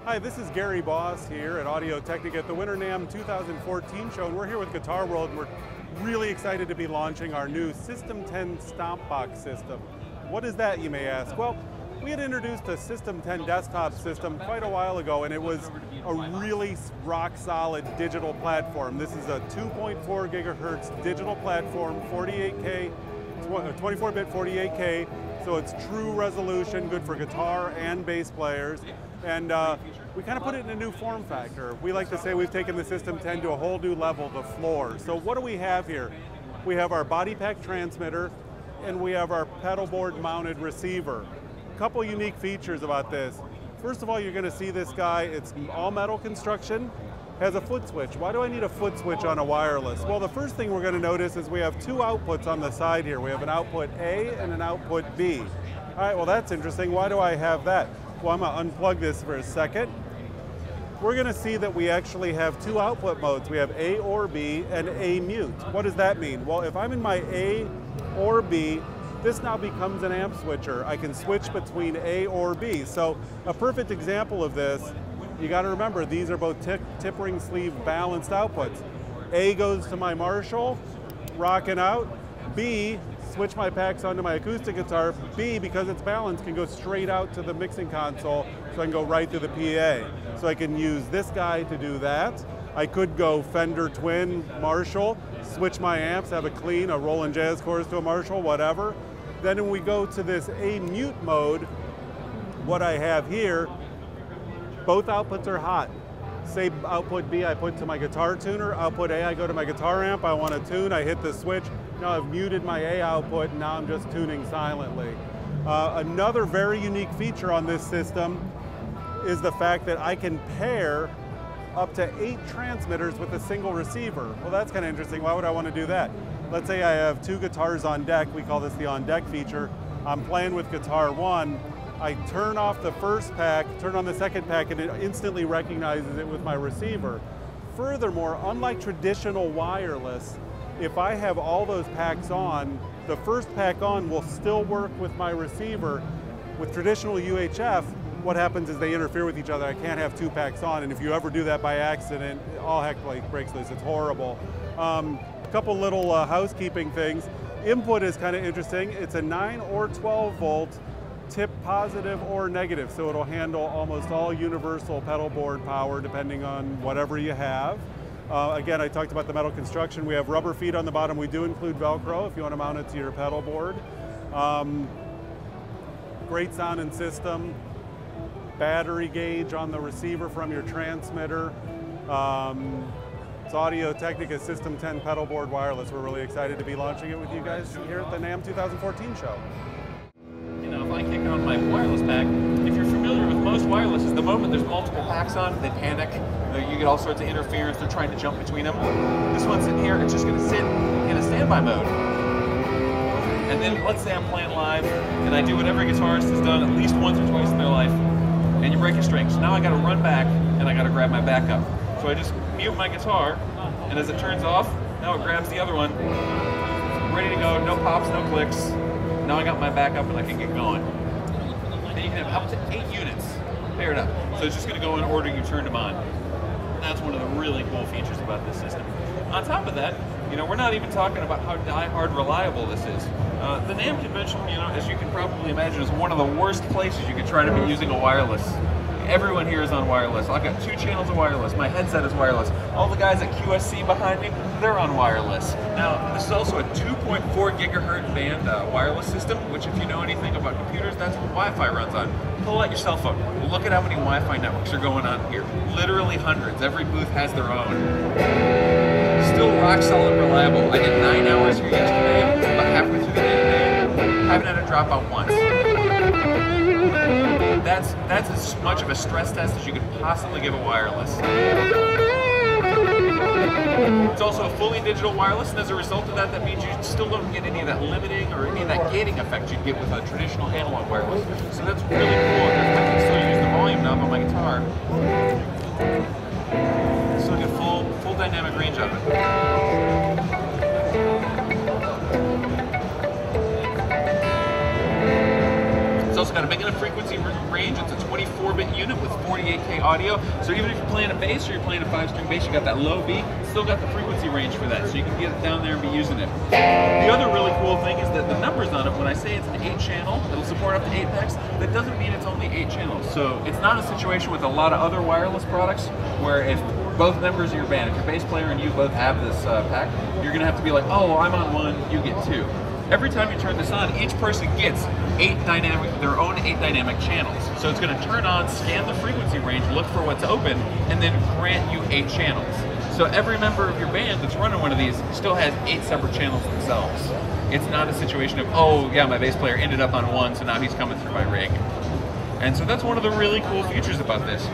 Hi, this is Gary Boss here at Audio Technica at the Winter NAMM 2014 show, and we're here with Guitar World, and we're really excited to be launching our new System 10 Stomp Box system. What is that, you may ask? Well, we had introduced a System 10 desktop system quite a while ago, and it was a really rock-solid digital platform. This is a 2.4 gigahertz digital platform, 48K, 24-bit 48K, so it's true resolution, good for guitar and bass players. And we kind of put it in a new form factor. We like to say we've taken the System 10 to a whole new level, the floor. So what do we have here? We have our body pack transmitter, and we have our pedal board mounted receiver. A couple unique features about this. First of all, you're going to see this guy, it's all metal construction, has a foot switch. Why do I need a foot switch on a wireless? Well, the first thing we're going to notice is we have two outputs on the side here. We have an output A and an output B. All right, well that's interesting. Why do I have that? Well, I'm going to unplug this for a second. We're going to see that we actually have two output modes. We have A or B and A mute. What does that mean? Well, if I'm in my A or B, this now becomes an amp switcher. I can switch between A or B. So a perfect example of this, you got to remember these are both tip ring sleeve balanced outputs. A goes to my Marshall, rocking out. B, switch my packs onto my acoustic guitar. B, because it's balanced, can go straight out to the mixing console, so I can go right to the PA. So I can use this guy to do that. I could go Fender Twin, Marshall, switch my amps, have a clean, a Roland Jazz chorus to a Marshall, whatever. Then when we go to this A mute mode, what I have here, both outputs are hot. Say output B I put to my guitar tuner, output A I go to my guitar amp, I want to tune, I hit the switch. Now I've muted my A output, and now I'm just tuning silently. Another very unique feature on this system is the fact that I can pair up to 8 transmitters with a single receiver. Well, that's kind of interesting. Why would I want to do that? Let's say I have 2 guitars on deck. We call this the on deck feature. I'm playing with guitar 1. I turn off the first pack, turn on the second pack, and it instantly recognizes it with my receiver. Furthermore, unlike traditional wireless, if I have all those packs on, the first pack on will still work with my receiver. With traditional UHF, what happens is they interfere with each other. I can't have 2 packs on, and if you ever do that by accident, all heck breaks loose. It's horrible. A couple little housekeeping things. Input is kind of interesting. It's a 9 or 12 volt, tip positive or negative, so it'll handle almost all universal pedal board power depending on whatever you have. Again, I talked about the metal construction. We have rubber feet on the bottom. We do include Velcro if you want to mount it to your pedal board. Great sound and system. Battery gauge on the receiver from your transmitter. It's Audio Technica System 10 Pedal Board Wireless. We're really excited to be launching it with you guys here at the NAMM 2014 show. You know, if I kick on my wireless pack, if you're familiar with most wirelesses, the moment there's multiple packs on, they panic. You get all sorts of interference. They're trying to jump between them. This one's in here. It's just going to sit in a standby mode. And then let's say I'm playing live, and I do what every guitarist has done at least once or twice in their life, and you break a string. So now I got to run back, and I got to grab my backup. So I just mute my guitar, and as it turns off, now it grabs the other one. Ready to go. No pops, no clicks. Now I got my backup, and I can get going. And you can have up to 8 units paired up. So it's just going to go in order you turned them on. That's one of the really cool features about this system. On top of that, you know, we're not even talking about how die-hard reliable this is. The NAMM convention, you know, as you can probably imagine, is one of the worst places you could try to be using a wireless. Everyone here is on wireless. I've got 2 channels of wireless. My headset is wireless. All the guys at QSC behind me, they're on wireless. Now, this is also a 2.4 gigahertz band wireless system, which if you know anything about computers, that's what Wi-Fi runs on. Pull out your cell phone. Look at how many Wi-Fi networks are going on here. Literally hundreds. Every booth has their own. Still rock solid reliable. I did 9 hours here yesterday, about halfway through the day today. Haven't had a dropout once. That's as much of a stress test as you could possibly give a wireless. It's also a fully digital wireless, and as a result of that, that means you still don't get any of that limiting or any of that gating effect you'd get with a traditional analog wireless. So that's really cool. I can still use the volume knob on my guitar. Still get full dynamic range of it. It's also got a big enough frequency range. It's a 24 4-bit unit with 48K audio. So even if you're playing a bass or you're playing a 5-string bass, you got that low B, still got the frequency range for that, so you can get it down there and be using it. The other really cool thing is that the numbers on it, when I say it's an 8-channel, it'll support up to 8 packs, that doesn't mean it's only 8 channels. So it's not a situation with a lot of other wireless products where if both members of your band, if your bass player and you both have this pack, you're gonna have to be like, oh, well, I'm on 1, you get 2. Every time you turn this on, each person gets their own 8 dynamic channels. So it's going to turn on, scan the frequency range, look for what's open, and then grant you 8 channels. So every member of your band that's running one of these still has 8 separate channels themselves. It's not a situation of, oh yeah, my bass player ended up on 1, so now he's coming through my rig. And so that's one of the really cool features about this.